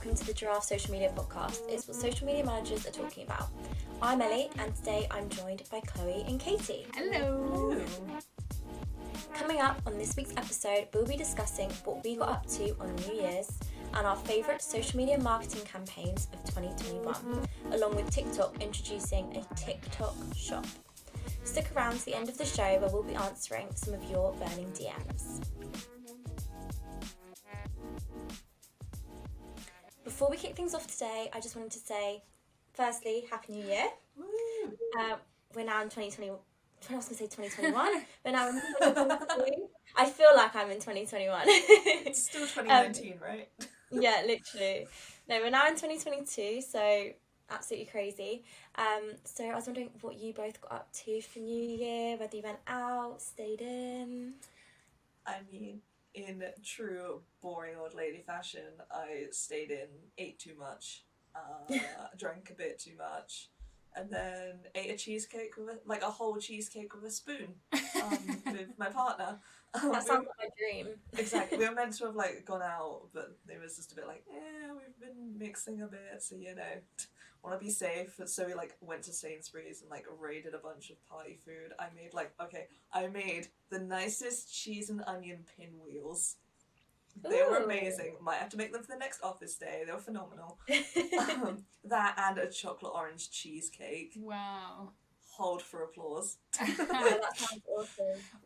welcome to the Giraffe Social Media Podcast. It's what social media managers are talking about. I'm Ellie, and today I'm joined by Chloe and Katie. Hello! Coming up on this week's episode, we'll be discussing what we got up to on New Year's and our favourite social media marketing campaigns of 2021, along with TikTok introducing a TikTok shop. Stick around to the end of the show where we'll be answering some of your burning DMs. Before we kick things off today, I just wanted to say, firstly, Happy New Year. We're now in 2020. I was going to say 2021. We're now in 2022. I feel like I'm in 2021. It's still 2019, right? Yeah, literally. No, we're now in 2022, so absolutely crazy. So I was wondering what you both got up to for New Year, whether you went out, stayed in. I mean, in true boring old lady fashion, I stayed in, ate too much, drank a bit too much, and then ate a cheesecake a whole cheesecake with a spoon with my partner. That sounds like my dream. Exactly. We were meant to have gone out, but it was just a bit we've been mixing a bit, so want to be safe. So we went to Sainsbury's and raided a bunch of party food. I made the nicest cheese and onion pinwheels. They were amazing. Might have to make them for the next office day. They were phenomenal. That and a chocolate orange cheesecake. Wow. Hold for applause. That sounds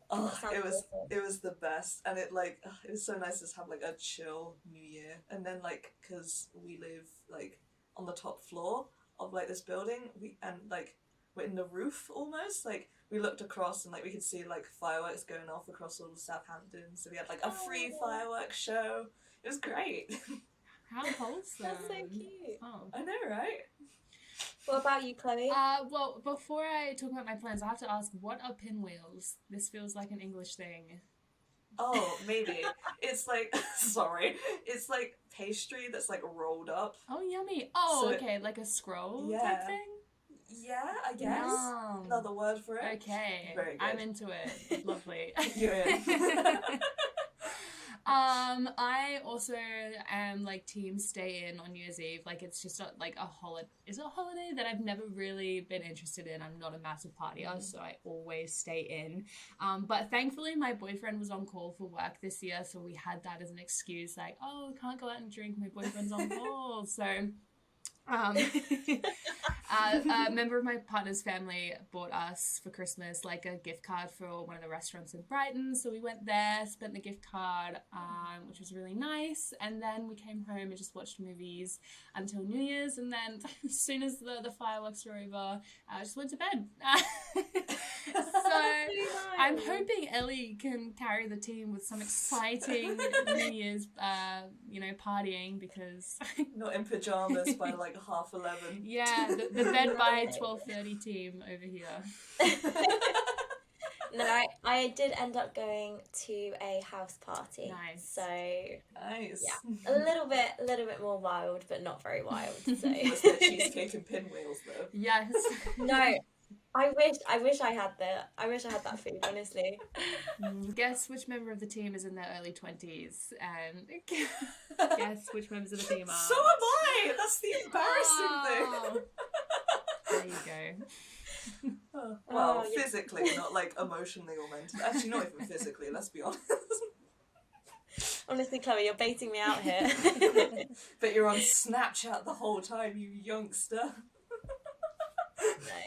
awesome. It was the best, and it was so nice to have a chill New Year. And then because we live on the top floor of this building, we're in the roof almost. We looked across and we could see fireworks going off across all of Southampton. So we had a free fireworks show. It was great. How wholesome. That's so cute. Oh. I know, right? What about you, Chloe? Well, before I talk about my plans, I have to ask, what are pinwheels? This feels like an English thing. Oh, maybe. It's sorry. It's pastry that's rolled up. Oh, yummy. Oh, So okay, like a scroll Yeah. type thing? Yeah, I guess. Yum. Another word for it. Okay. Very good. I'm into it. Lovely. You're in. I also am team stay in on New Year's Eve. It's just a holiday. Is it a holiday that I've never really been interested in? I'm not a massive partier, so I always stay in. But thankfully my boyfriend was on call for work this year, so we had that as an excuse, can't go out and drink, my boyfriend's on call. So a member of my partner's family bought us for Christmas a gift card for one of the restaurants in Brighton, so we went there, spent the gift card, which was really nice, and then we came home and just watched movies until New Year's, and then as soon as the fireworks were over, I just went to bed. So I'm hoping Ellie can carry the team with some exciting New Year's partying, because Not in pajamas by 11:30. yeah, the bed by 12:30 team over here. No, I did end up going to a house party. Nice. So Nice. yeah, a little bit more wild, but not very wild. So Was there cheesecake and pinwheels though? Yes. no, I wish I had that food, honestly. Guess which member of the team is in their early 20s, and guess which members of the team are. So am I! That's the embarrassing thing. There you go. Well, Oh, yeah. physically, not emotionally or mentally. Actually, not even physically, let's be honest. Honestly, Chloe, you're baiting me out here. But you're on Snapchat the whole time, you youngster. No.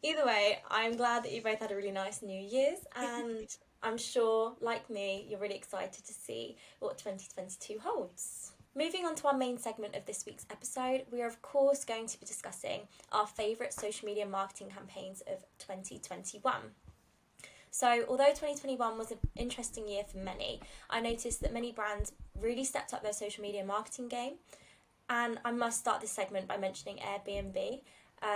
Either way, I'm glad that you both had a really nice New Year's, and I'm sure, like me, you're really excited to see what 2022 holds. Moving on to our main segment of this week's episode, we are of course going to be discussing our favourite social media marketing campaigns of 2021. So although 2021 was an interesting year for many, I noticed that many brands really stepped up their social media marketing game, and I must start this segment by mentioning Airbnb.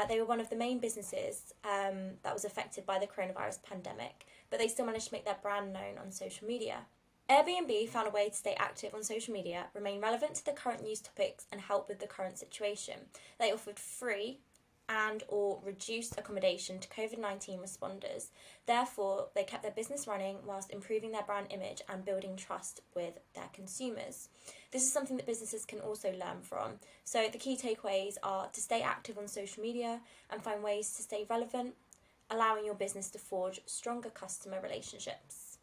They were one of the main businesses that was affected by the coronavirus pandemic, but they still managed to make their brand known on social media. Airbnb found a way to stay active on social media, remain relevant to the current news topics, and help with the current situation. They offered free and or reduced accommodation to COVID-19 responders. Therefore, they kept their business running whilst improving their brand image and building trust with their consumers. This is something that businesses can also learn from. So the key takeaways are to stay active on social media and find ways to stay relevant, allowing your business to forge stronger customer relationships.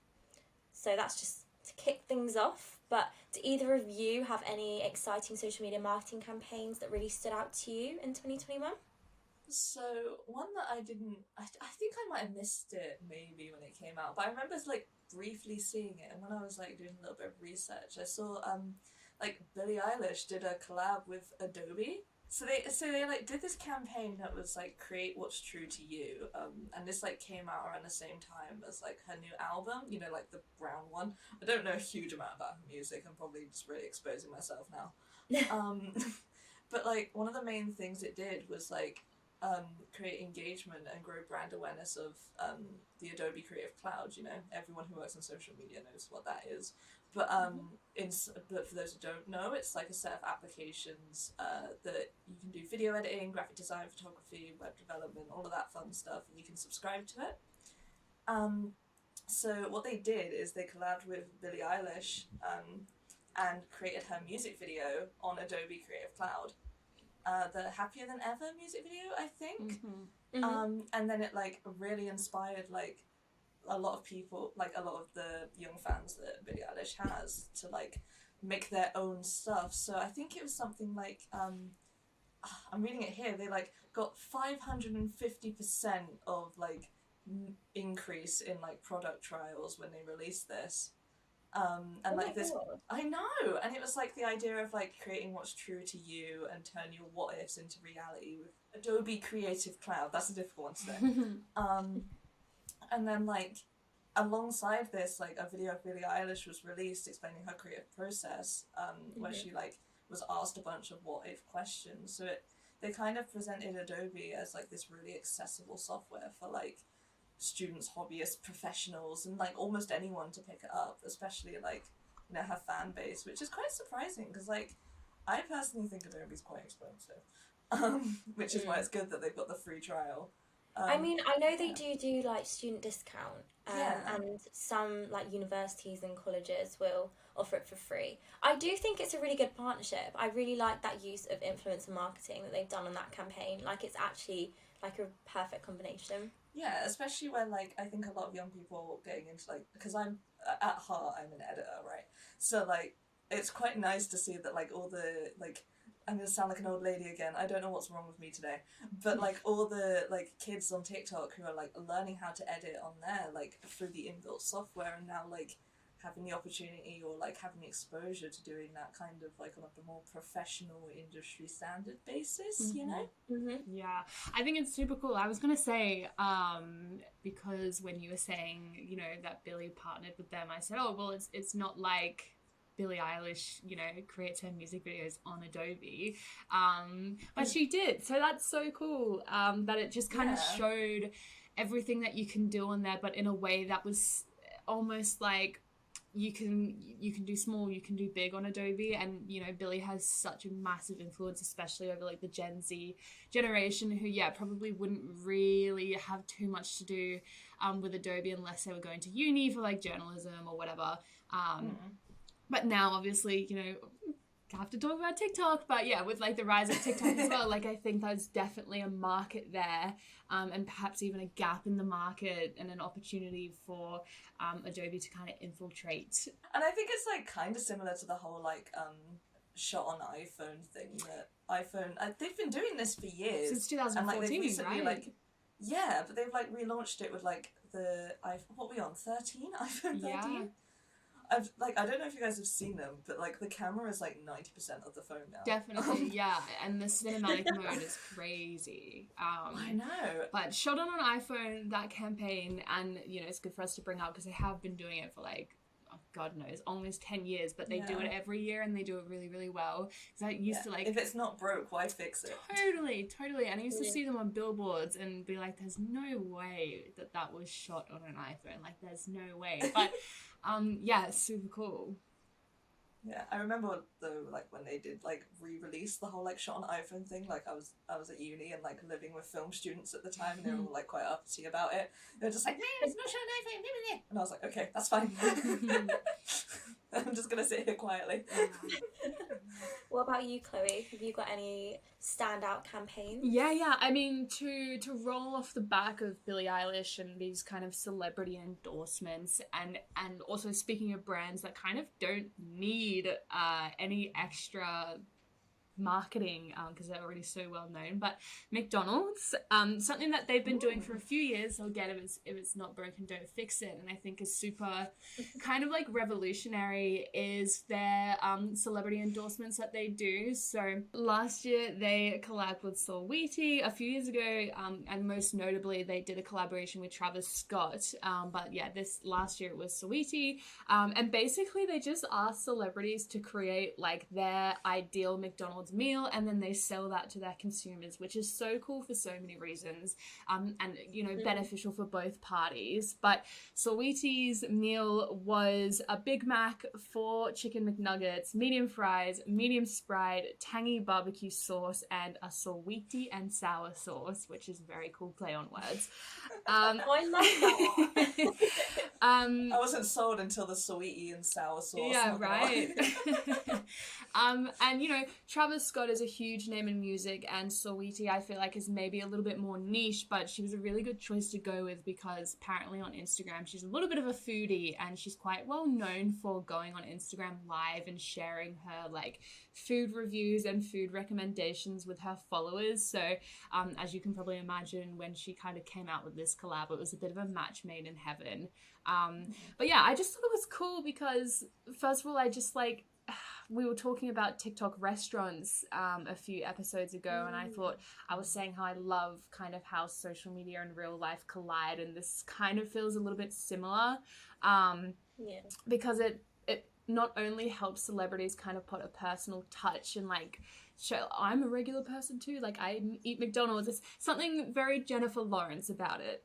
So that's just to kick things off. But do either of you have any exciting social media marketing campaigns that really stood out to you in 2021? So one that I think I might have missed it maybe when it came out, but I remember like briefly seeing it, and when I was like doing a little bit of research, I saw like Billie Eilish did a collab with Adobe. So they like did this campaign that was like create what's true to you, and this like came out around the same time as like her new album, you know, like the brown one. I don't know a huge amount about her music. I'm probably just really exposing myself now. But like one of the main things it did was like create engagement and grow brand awareness of the Adobe Creative Cloud. You know, everyone who works on social media knows what that is. But but for those who don't know, it's like a set of applications that you can do video editing, graphic design, photography, web development, all of that fun stuff, and you can subscribe to it. So what they did is they collabed with Billie Eilish and created her music video on Adobe Creative Cloud. The Happier Than Ever music video, I think. And then it like really inspired like a lot of people, like a lot of the young fans that Billie Eilish has, to like make their own stuff. So I think it was something like I'm reading it here, they like got 550% of like increase in like product trials when they released this. And like this, I know, and it was like the idea of like creating what's true to you and turn your what ifs into reality with Adobe Creative Cloud. That's a difficult one to say. And then like alongside this, like a video of Billie Eilish was released explaining her creative process, where she like was asked a bunch of what if questions. So they kind of presented Adobe as like this really accessible software for like students, hobbyists, professionals, and like almost anyone to pick it up, especially like, you know, her fan base, which is quite surprising because like I personally think Adobe's quite expensive, which is why it's good that they've got the free trial. I mean, I know they do like student discount, and some like universities and colleges will offer it for free. I do think it's a really good partnership. I really like that use of influencer marketing that they've done on that campaign. Like it's actually like a perfect combination. Yeah, especially when like I think a lot of young people getting into like, because I'm at heart I'm an editor, right? So like it's quite nice to see that like all the like, I'm gonna sound like an old lady again. I don't know what's wrong with me today, but like all the like kids on TikTok who are like learning how to edit on there like through the inbuilt software, and now like having the opportunity or like having the exposure to doing that kind of like on a more professional industry standard basis, you know? Yeah, I think it's super cool. I was gonna say because when you were saying, you know, that Billie partnered with them, I said, oh well, it's not like Billie Eilish, you know, creates her music videos on Adobe, but she did. So that's so cool that it just kind of showed everything that you can do on there, but in a way that was almost like you can do small, you can do big on Adobe. And you know, Billie has such a massive influence, especially over like the Gen Z generation, who probably wouldn't really have too much to do with Adobe unless they were going to uni for like journalism or whatever. But now obviously, you know, have to talk about TikTok, but yeah, with like the rise of TikTok as well, like I think there's definitely a market there, and perhaps even a gap in the market and an opportunity for Adobe to kind of infiltrate. And I think it's like kind of similar to the whole like shot on iPhone thing, that iPhone they've been doing this for years since 2014, and like they've recently, right? Like but they've like relaunched it with like the what are we on, 13 iPhone 13. Yeah. I don't know if you guys have seen them, but like the camera is like 90% of the phone now. Definitely, yeah, and the cinematic mode is crazy. I know. But shot on an iPhone, that campaign, and you know, it's good for us to bring up because they have been doing it for like, God knows, almost 10 years, but they do it every year and they do it really, really well. Because I used to like... If it's not broke, why fix it? Totally. And I used to see them on billboards and be like, there's no way that was shot on an iPhone. Like, there's no way. But, super cool. Yeah, I remember though, like when they did like re-release the whole like shot on iPhone thing. Like I was at uni and like living with film students at the time, and they were all like quite uppity about it. They were just like, "No, it's not shot on iPhone," blah, blah, blah." And I was like, "Okay, that's fine." I'm just gonna sit here quietly. What about you, Chloe? Have you got any standout campaigns? Yeah. I mean, to roll off the back of Billie Eilish and these kind of celebrity endorsements, and also speaking of brands that kind of don't need any extra marketing because they're already so well known, but McDonald's, something that they've been doing for a few years. So again, if it's not broken, don't fix it, and I think is super kind of like revolutionary is their celebrity endorsements that they do. So last year they collabed with Saweetie. A few years ago, and most notably they did a collaboration with Travis Scott, but yeah, this last year it was Saweetie, and basically they just asked celebrities to create like their ideal McDonald's meal, and then they sell that to their consumers, which is so cool for so many reasons, and you know, beneficial for both parties. But Saweetie's meal was a Big Mac, 4 chicken McNuggets, medium fries, medium Sprite, tangy barbecue sauce, and a Saweetie and sour sauce, which is a very cool play on words. Oh, I love that. I wasn't sold until the sweetie and sour sauce. Yeah, right. And you know, Travis Scott is a huge name in music, and Saweetie I feel like is maybe a little bit more niche, but she was a really good choice to go with because apparently on Instagram she's a little bit of a foodie, and she's quite well known for going on Instagram live and sharing her like food reviews and food recommendations with her followers. So as you can probably imagine, when she kind of came out with this collab, it was a bit of a match made in heaven. But yeah, I just thought it was cool because first of all, I just like, we were talking about TikTok restaurants a few episodes ago, and I thought I was saying how I love kind of how social media and real life collide, and this kind of feels a little bit similar because it not only helps celebrities kind of put a personal touch and like show I'm a regular person too, like I eat McDonald's. It's something very Jennifer Lawrence about it.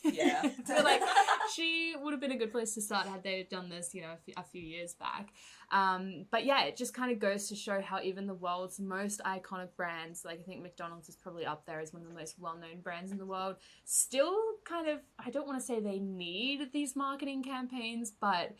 Yeah. So like she would have been a good place to start had they done this, you know, a few years back. But yeah, it just kind of goes to show how even the world's most iconic brands, like I think McDonald's is probably up there as one of the most well-known brands in the world, still kind of, I don't want to say they need these marketing campaigns, but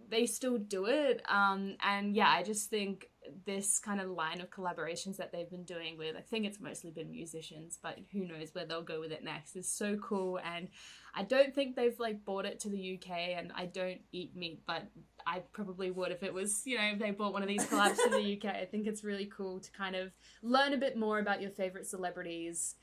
they still do it. And yeah, I just think this kind of line of collaborations that they've been doing with, I think it's mostly been musicians, but who knows where they'll go with it next, is so cool. And I don't think they've like brought it to the UK, and I don't eat meat, but I probably would if it was, you know, if they brought one of these collabs to the UK. I think it's really cool to kind of learn a bit more about your favorite celebrities,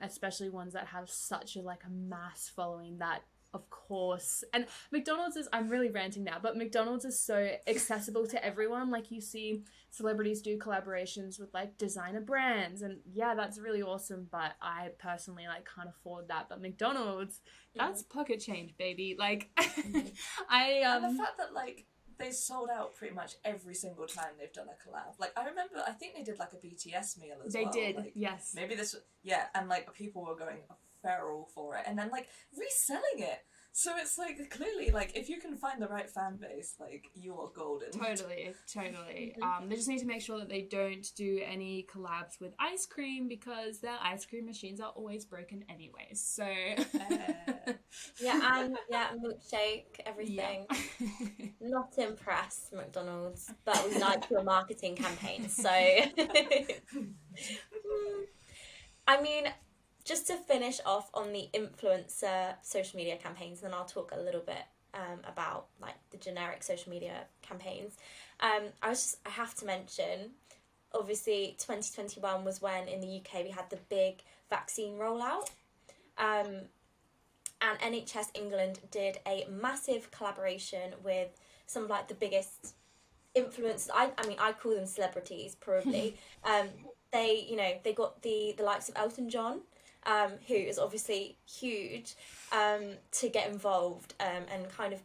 especially ones that have such a like a mass following that, of course. And McDonald's is, I'm really ranting now, but McDonald's is so accessible to everyone. Like you see celebrities do collaborations with like designer brands, and yeah, that's really awesome, but I personally like can't afford that. But McDonald's, that's pocket change, baby. Like And the fact that like they sold out pretty much every single time they've done a collab. Like I remember, I think they did like a BTS meal as well. They did, like, yes. Maybe this, yeah, and like people were going feral for it, and then like reselling it. So it's like clearly like if you can find the right fan base, like you are golden. Totally. They just need to make sure that they don't do any collabs with ice cream because their ice cream machines are always broken anyways. So yeah, milkshake, everything. Yeah. Not impressed, McDonald's, but we like your marketing campaign. So I mean, just to finish off on the influencer social media campaigns, then I'll talk a little bit about like the generic social media campaigns. I have to mention, obviously 2021 was when in the UK we had the big vaccine rollout, and NHS England did a massive collaboration with some of like the biggest influencers. I mean I call them celebrities probably. They got the likes of Elton John, who is obviously huge, to get involved, and kind of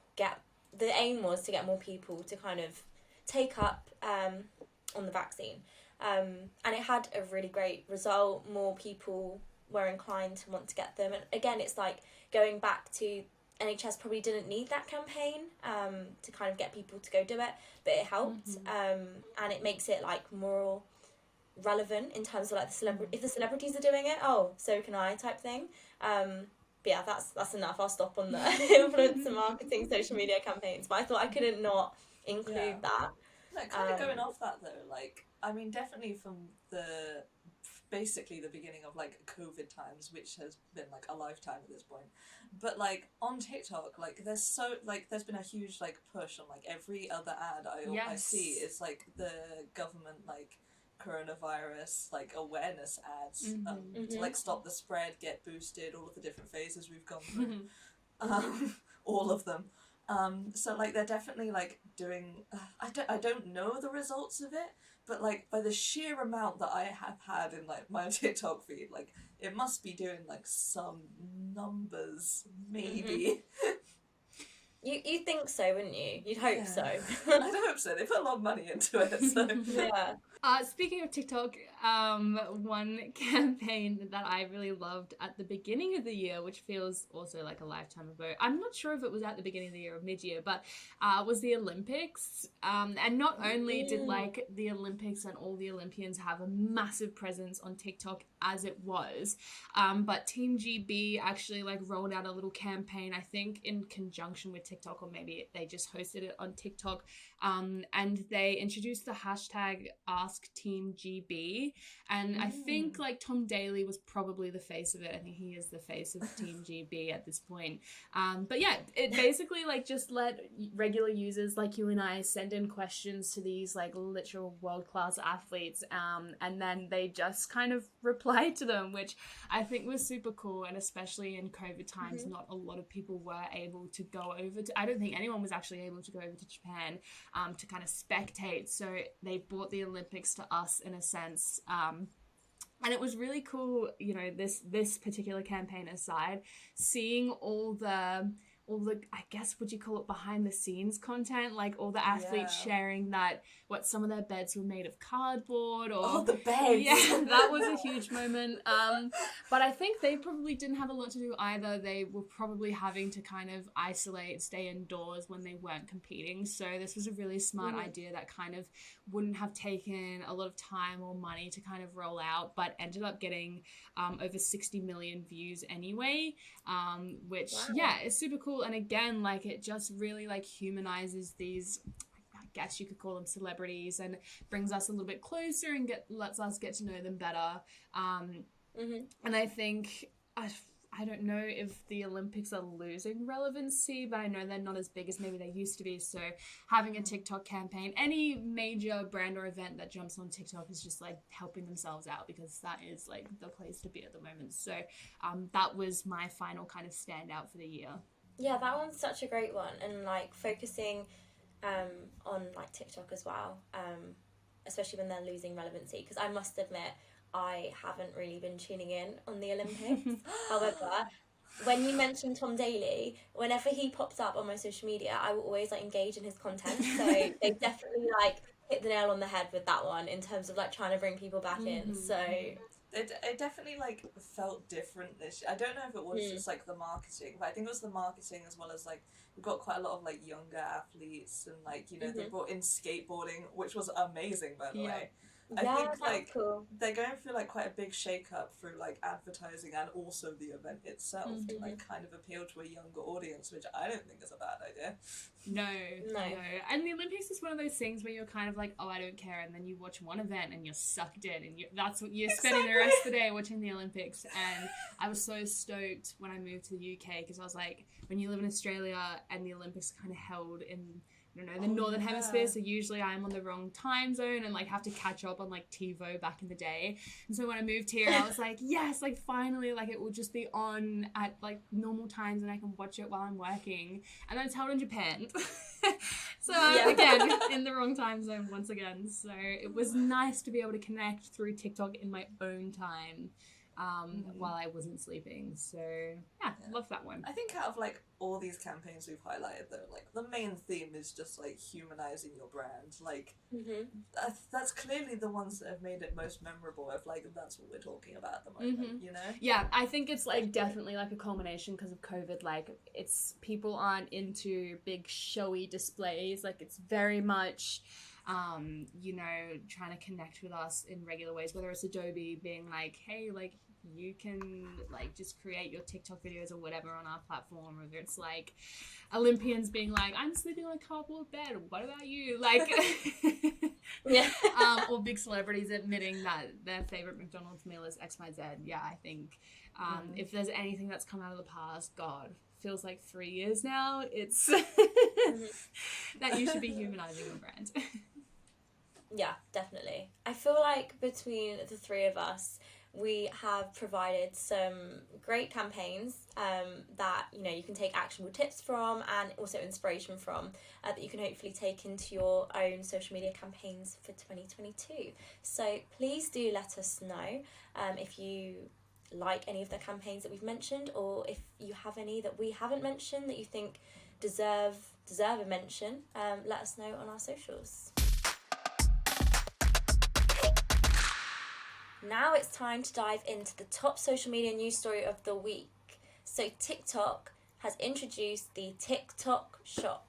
the aim was to get more people to kind of take up on the vaccine, and it had a really great result. More people were inclined to want to get them, and again it's like going back to NHS probably didn't need that campaign to kind of get people to go do it, but it helped, and it makes it like more relevant in terms of like if the celebrities are doing it, oh, so can I type thing. But yeah, that's enough. I'll stop on the influencer marketing social media campaigns. But I thought I couldn't not include that. No, kind of going off that though, like, I mean, definitely from basically the beginning of like COVID times, which has been like a lifetime at this point. But like on TikTok, like there's been a huge like push on like every other ad I see is like the government like coronavirus like awareness ads to like stop the spread, get boosted, all of the different phases we've gone through, all of them. So like they're definitely like doing. I don't know the results of it, but like by the sheer amount that I have had in like my TikTok feed, like it must be doing like some numbers, maybe. You think so, wouldn't you? You'd hope so. I'd hope so. They put a lot of money into it. So. Yeah. Speaking of TikTok, one campaign that I really loved at the beginning of the year, which feels also like a lifetime ago, I'm not sure if it was at the beginning of the year or mid-year, but was the Olympics. And not only did like the Olympics and all the Olympians have a massive presence on TikTok as it was, but Team GB actually like rolled out a little campaign, I think in conjunction with TikTok, or maybe they just hosted it on TikTok, and they introduced the hashtag #TeamGB, and I think like Tom Daley was probably the face of it. I think he is the face of Team GB at this point. But yeah, it basically like just let regular users like you and I send in questions to these like literal world-class athletes, and then they just kind of reply to them, which I think was super cool. And especially in COVID times, not a lot of people were able to go over to, I don't think anyone was actually able to go over to Japan to kind of spectate, so they brought the Olympics to us in a sense, and it was really cool, you know, this particular campaign aside, seeing all the I guess, would you call it behind the scenes content, like all the athletes sharing that what some of their beds were made of cardboard, or the beds. Yeah, that was a huge moment. But I think they probably didn't have a lot to do either. They were probably having to kind of isolate, stay indoors when they weren't competing. So this was a really smart idea that kind of wouldn't have taken a lot of time or money to kind of roll out, but ended up getting over 60 million views anyway, which is super cool. And again, like it just really like humanizes these, I guess you could call them celebrities, and brings us a little bit closer and lets us get to know them better. And I think I don't know if the Olympics are losing relevancy, but I know they're not as big as maybe they used to be. So having a TikTok campaign, any major brand or event that jumps on TikTok is just like helping themselves out, because that is like the place to be at the moment. So that was my final kind of standout for the year. Yeah, that one's such a great one, and like focusing on like TikTok as well, especially when they're losing relevancy, because I must admit I haven't really been tuning in on the Olympics. However, when you mentioned Tom Daley, whenever he pops up on my social media, I will always like engage in his content. So they definitely like hit the nail on the head with that one in terms of like trying to bring people back in. So it definitely like felt different this year. I don't know if it was just like the marketing, but I think it was the marketing as well as like we've got quite a lot of like younger athletes, and like, you know, they brought in skateboarding, which was amazing, by the way. I think like they're going through like quite a big shake-up through like advertising and also the event itself to like kind of appeal to a younger audience, which I don't think is a bad idea. No. And the Olympics is one of those things where you're kind of like, oh, I don't care, and then you watch one event and you're sucked in, and that's what you're spending the rest of the day watching the Olympics. And I was so stoked when I moved to the UK, because I was like, when you live in Australia and the Olympics are kind of held in, I don't know, the Northern Hemisphere, so usually I'm on the wrong time zone and like have to catch up on like TiVo back in the day. And so when I moved here, I was like, yes, like finally, like it will just be on at like normal times and I can watch it while I'm working. And then it's held in Japan. So again, in the wrong time zone once again. So it was nice to be able to connect through TikTok in my own time. while I wasn't sleeping. So yeah, love that one. I think out of like all these campaigns we've highlighted though, like the main theme is just like humanizing your brand. Like that's clearly the ones that have made it most memorable. If like that's what we're talking about at the moment, you know? Yeah, I think it's like definitely like a culmination because of COVID. Like it's people aren't into big showy displays. Like it's very much you know, trying to connect with us in regular ways, whether it's Adobe being like, hey, like you can like just create your TikTok videos or whatever on our platform, or it's like Olympians being like, I'm sleeping on a cardboard bed, what about you? Like or big celebrities admitting that their favorite McDonald's meal is XYZ. Yeah, I think if there's anything that's come out of the past, God, feels like 3 years now, it's that you should be humanizing your brand. Yeah, definitely. I feel like between the three of us, we have provided some great campaigns that, you know, you can take actionable tips from and also inspiration from that you can hopefully take into your own social media campaigns for 2022. So please do let us know if you like any of the campaigns that we've mentioned, or if you have any that we haven't mentioned that you think deserve a mention. Let us know on our socials. Now it's time to dive into the top social media news story of the week. So TikTok has introduced the TikTok shop.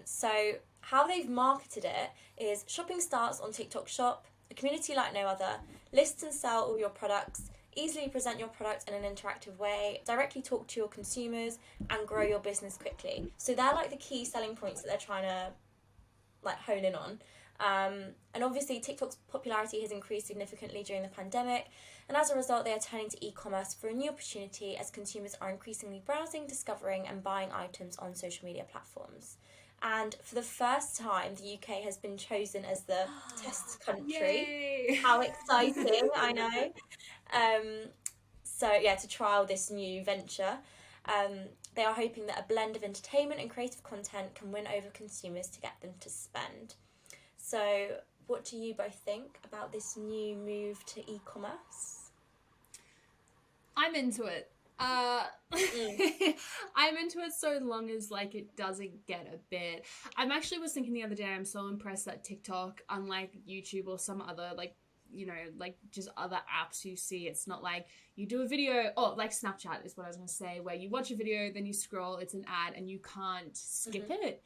So how they've marketed it is shopping starts on TikTok shop, a community like no other, list and sell all your products, easily present your product in an interactive way, directly talk to your consumers, and grow your business quickly. So they're like the key selling points that they're trying to like hone in on. And obviously TikTok's popularity has increased significantly during the pandemic, and as a result they are turning to e-commerce for a new opportunity as consumers are increasingly browsing, discovering and buying items on social media platforms. And for the first time the UK has been chosen as the test country. Yay! How exciting. I know. So yeah, to trial this new venture. They are hoping that a blend of entertainment and creative content can win over consumers to get them to spend. So what do you both think about this new move to e-commerce? I'm into it. I'm into it so long as like it doesn't get a bit. Was thinking the other day, I'm so impressed that TikTok, unlike YouTube or some other like, you know, like just other apps you see, it's not like you do a video, like Snapchat is what I was going to say, where you watch a video, then you scroll, it's an ad and you can't skip it.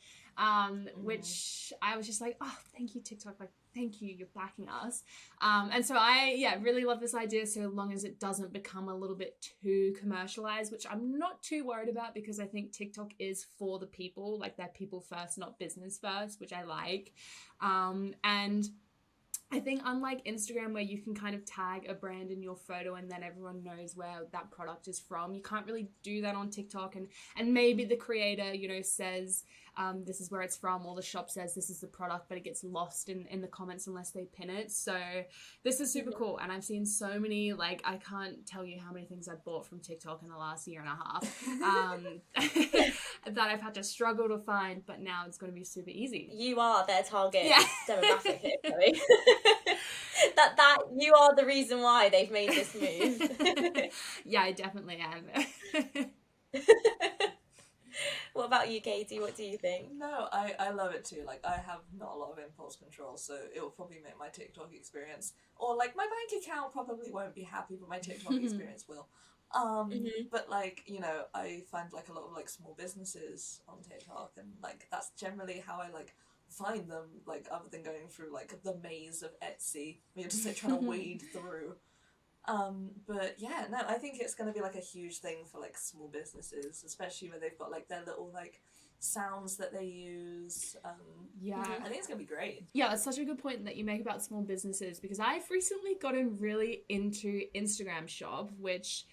Which I was just like, oh, thank you TikTok, like thank you, you're backing us. And so I really love this idea, so long as it doesn't become a little bit too commercialized, which I'm not too worried about because I think TikTok is for the people, like they're people first, not business first, which I like. And I think unlike Instagram, where you can kind of tag a brand in your photo and then everyone knows where that product is from, you can't really do that on TikTok. And maybe the creator, you know, says this is where it's from, or the shop says this is the product, but it gets lost in the comments unless they pin it. So this is super cool. And I've seen so many, like, I can't tell you how many things I've bought from TikTok in the last year and a half that I've had to struggle to find, but now it's going to be super easy. You are their target demographic here, Chloe. that you are the reason why they've made this move. Yeah, I definitely am. What about you, Katie? What do you think? No, I love it too. Like, I have not a lot of impulse control, so it will probably make my TikTok experience, or like my bank account probably won't be happy, but my TikTok experience will. But like, you know, I find like a lot of like small businesses on TikTok, and like that's generally how I like find them, like other than going through like the maze of Etsy, you're just like trying to wade through. But yeah, no, I think it's going to be like a huge thing for like small businesses, especially where they've got like their little like sounds that they use. I think it's going to be great. Yeah, that's such a good point that you make about small businesses, because I've recently gotten really into Instagram Shop, which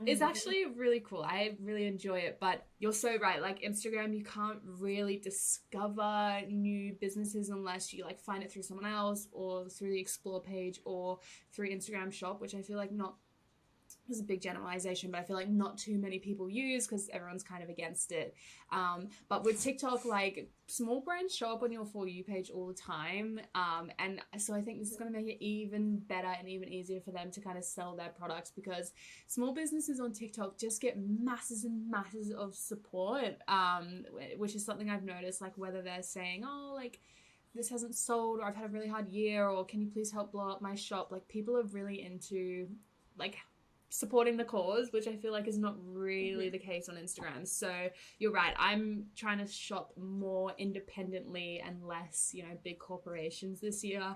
is actually really cool. I really enjoy it, but you're so right. Like Instagram, you can't really discover new businesses unless you like find it through someone else or through the explore page or through Instagram Shop, which I feel like not It's a big generalization, but I feel like not too many people use because everyone's kind of against it. But with TikTok, like small brands show up on your For You page all the time. And so I think this is going to make it even better and even easier for them to kind of sell their products, because small businesses on TikTok just get masses and masses of support, which is something I've noticed, like whether they're saying, oh, like, this hasn't sold, or I've had a really hard year, or can you please help blow up my shop? Like, people are really into, like, supporting the cause, which I feel like is not really the case on Instagram. So you're right, I'm trying to shop more independently and less, you know, big corporations this year,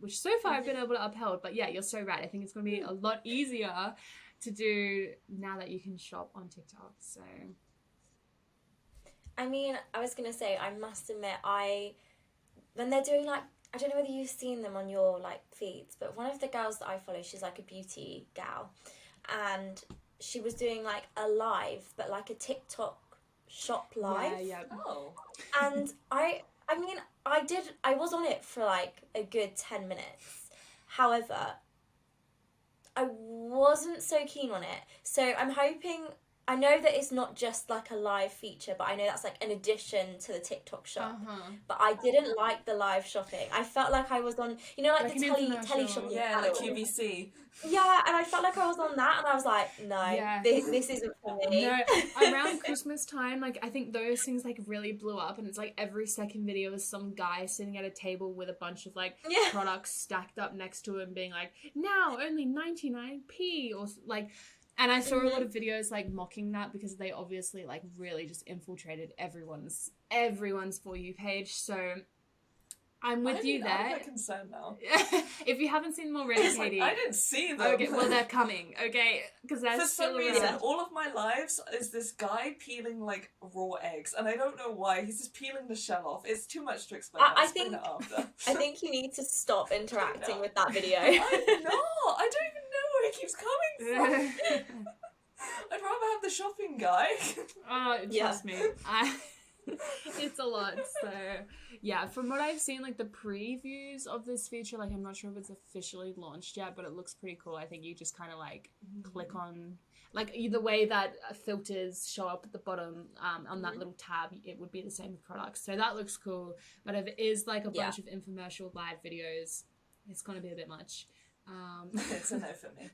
which so far I've been able to uphold. But yeah, you're so right, I think it's going to be a lot easier to do now that you can shop on TikTok. So I mean, I was going to say, I must admit, when they're doing like, I don't know whether you've seen them on your like feeds, but one of the girls that I follow, she's like a beauty gal, and she was doing like a live, but like a TikTok shop live. yeah. Oh. And I mean, I was on it for like a good 10 minutes. However, I wasn't so keen on it. So I'm hoping, I know that it's not just like a live feature, but I know that's like an addition to the TikTok shop. But I didn't like the live shopping. I felt like I was on, you know, like the telly shopping. Yeah, like QVC. Yeah, and I felt like I was on that, and I was like, no, Yeah. this isn't for me. No, around Christmas time, like, I think those things like really blew up, and it's like every second video is some guy sitting at a table with a bunch of like products stacked up next to him, being like, now only 99p, or like. And I saw a lot of videos like mocking that, because they obviously like really just infiltrated everyone's For You page. So I'm with you there. I'm quite concerned now. If you haven't seen them already, Katie. Like, I didn't see them. Okay, well, they're coming, okay? Because they're For still some reason, around. all of my lives is this guy peeling like raw eggs, and I don't know why. He's just peeling the shell off. It's too much to explain. I explain it after. I think you need to stop interacting with that video. I'm not. I don't even know where it keeps coming from. I'd rather have the shopping guy. Oh, trust me. It's a lot. So yeah, from what I've seen, like the previews of this feature, like I'm not sure if it's officially launched yet, but it looks pretty cool. I think you just kind of like click on, like the way that filters show up at the bottom on that little tab, it would be the same with products. So that looks cool. But if it is like a bunch of infomercial live videos, it's gonna be a bit much. It's a no for me.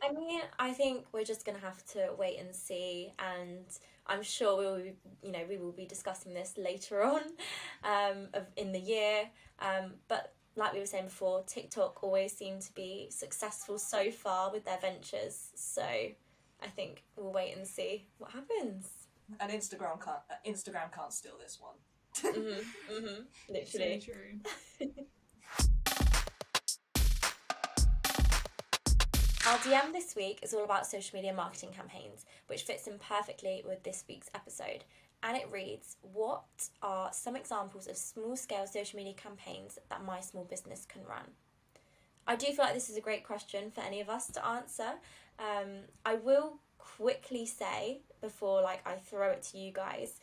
I mean, I think we're just gonna have to wait and see, and I'm sure we will be discussing this later on, in the year. But like we were saying before, TikTok always seem to be successful so far with their ventures. So I think we'll wait and see what happens. And Instagram can't steal this one. Literally. So true. Our DM this week is all about social media marketing campaigns, which fits in perfectly with this week's episode. And it reads, what are some examples of small-scale social media campaigns that my small business can run? I do feel like this is a great question for any of us to answer. I will quickly say, before I throw it to you guys,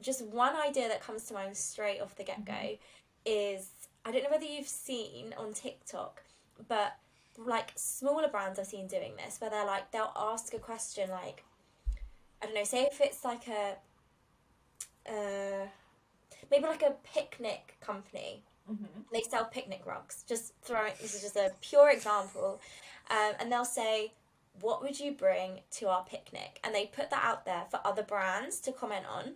just one idea that comes to mind straight off the get-go is, I don't know whether you've seen on TikTok, but smaller brands I've seen doing this, where they'll ask a question like, I don't know, say if it's like maybe like a picnic company, they sell picnic rugs, this is just a pure example, and they'll say, what would you bring to our picnic? And they put that out there for other brands to comment on.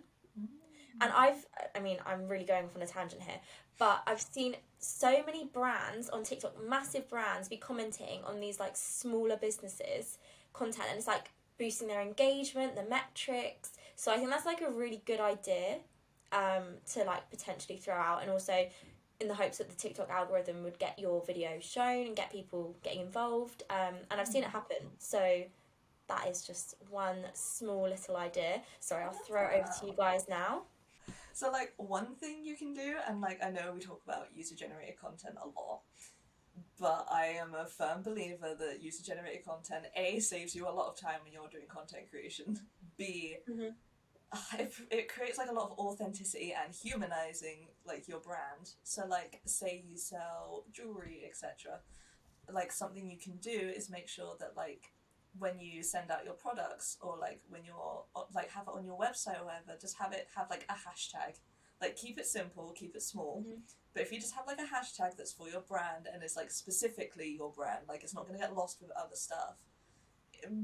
And I'm really going off on a tangent here, but I've seen so many brands on TikTok, massive brands, be commenting on these smaller businesses' content, and it's boosting their engagement, the metrics. So I think that's a really good idea to potentially throw out, and also in the hopes that the TikTok algorithm would get your video shown and get people getting involved. And I've seen it happen. So that is just one small little idea. Sorry, I'll throw it over to you guys now. So one thing you can do, and I know we talk about user-generated content a lot, but I am a firm believer that user-generated content, A, saves you a lot of time when you're doing content creation, B, it creates a lot of authenticity and humanizing your brand. So say you sell jewelry, etc. like something you can do is make sure that like when you send out your products, or like when you're like have it on your website or whatever, just have like a hashtag. Like keep it simple, keep it small. But if you just have like a hashtag that's for your brand and it's like specifically your brand, like it's not going to get lost with other stuff.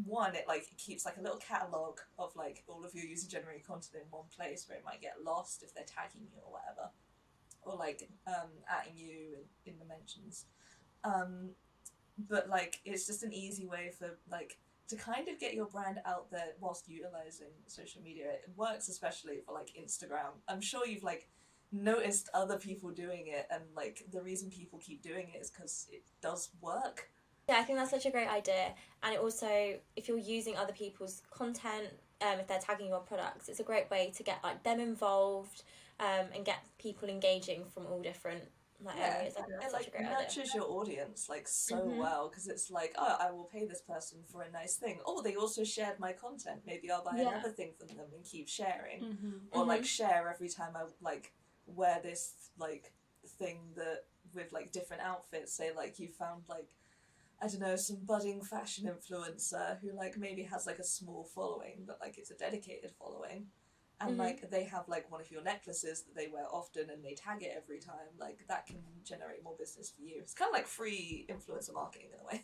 One, it like keeps like a little catalogue of like all of your user generated content in one place where it might get lost if they're tagging you or whatever, or like atting you in the mentions. But like it's just an easy way for like to kind of get your brand out there whilst utilizing social media. It works especially for like Instagram. I'm sure you've like noticed other people doing it, and like the reason people keep doing it is because it does work. Yeah, I think that's such a great idea. And it also, if you're using other people's content, if they're tagging your products, it's a great way to get like them involved, and get people engaging from all different like areas. I think that's such a great idea. It nurtures your audience like so well, because it's like, oh, I will pay this person for a nice thing. Oh, they also shared my content. Maybe I'll buy another thing from them and keep sharing, or like share every time I like wear this like thing that with like different outfits. Say like you found like, I don't know, some budding fashion influencer who like maybe has like a small following, but like it's a dedicated following, and like they have like one of your necklaces that they wear often and they tag it every time. Like that can generate more business for you. It's kind of like free influencer marketing in a way.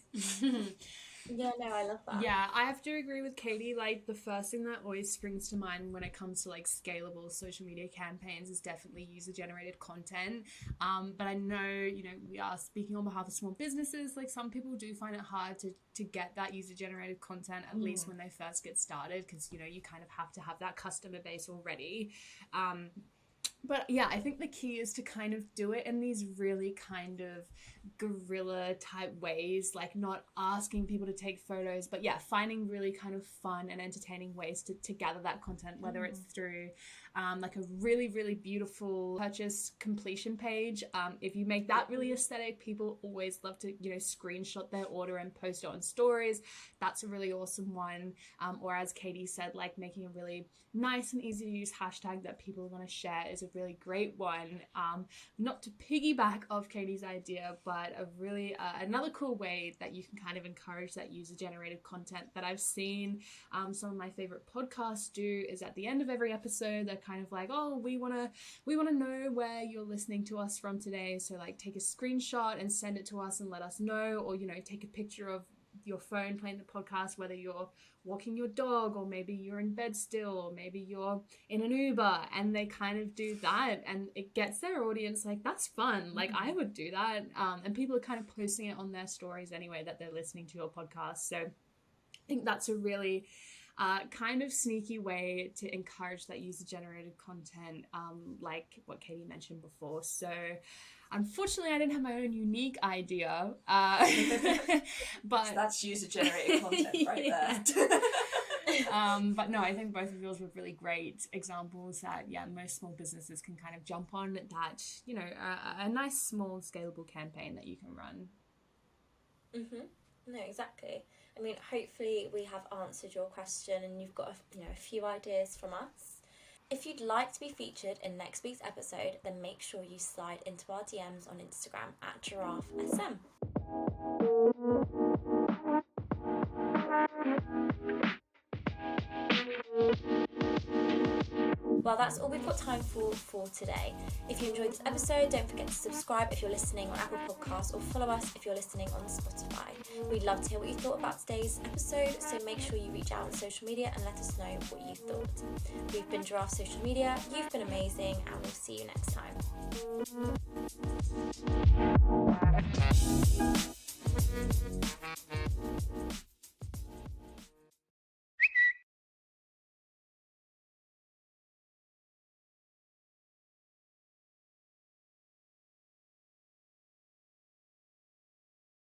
Yeah, no, I love that. Yeah, I have to agree with Katie. Like the first thing that always springs to mind when it comes to like scalable social media campaigns is definitely user generated content. But I know, you know, we are speaking on behalf of small businesses. Like some people do find it hard to get that user generated content, at least when they first get started, because, you know, you kind of have to have that customer base already. But yeah, I think the key is to kind of do it in these really kind of guerrilla type ways, like not asking people to take photos, but yeah, finding really kind of fun and entertaining ways to gather that content, whether it's through like a really, really beautiful purchase completion page. If you make that really aesthetic, people always love to, you know, screenshot their order and post it on stories. That's a really awesome one. Or as Katie said, like making a really nice and easy to use hashtag that people are going to share is a really great one. Not to piggyback off Katie's idea, but a really another cool way that you can kind of encourage that user generated content that I've seen some of my favorite podcasts do is at the end of every episode they're kind of like, oh, we want to know where you're listening to us from today, so like take a screenshot and send it to us and let us know, or, you know, take a picture of your phone playing the podcast, whether you're walking your dog, or maybe you're in bed still, or maybe you're in an Uber, and they kind of do that, and it gets their audience like, that's fun, like I would do that, and people are kind of posting it on their stories anyway that they're listening to your podcast. So I think that's a really kind of sneaky way to encourage that user generated content, like what Katie mentioned before. So unfortunately, I didn't have my own unique idea, but so that's user-generated content right there. But no, I think both of yours were really great examples that, yeah, most small businesses can kind of jump on that, you know, a nice, small, scalable campaign that you can run. No, exactly. I mean, hopefully we have answered your question and you've got a few ideas from us. If you'd like to be featured in next week's episode, then make sure you slide into our DMs on Instagram at giraffesm. Well, that's all we've got time for today. If you enjoyed this episode, don't forget to subscribe if you're listening on Apple Podcasts, or follow us if you're listening on Spotify. We'd love to hear what you thought about today's episode, so make sure you reach out on social media and let us know what you thought. We've been Giraffe Social Media, you've been amazing, and we'll see you next time.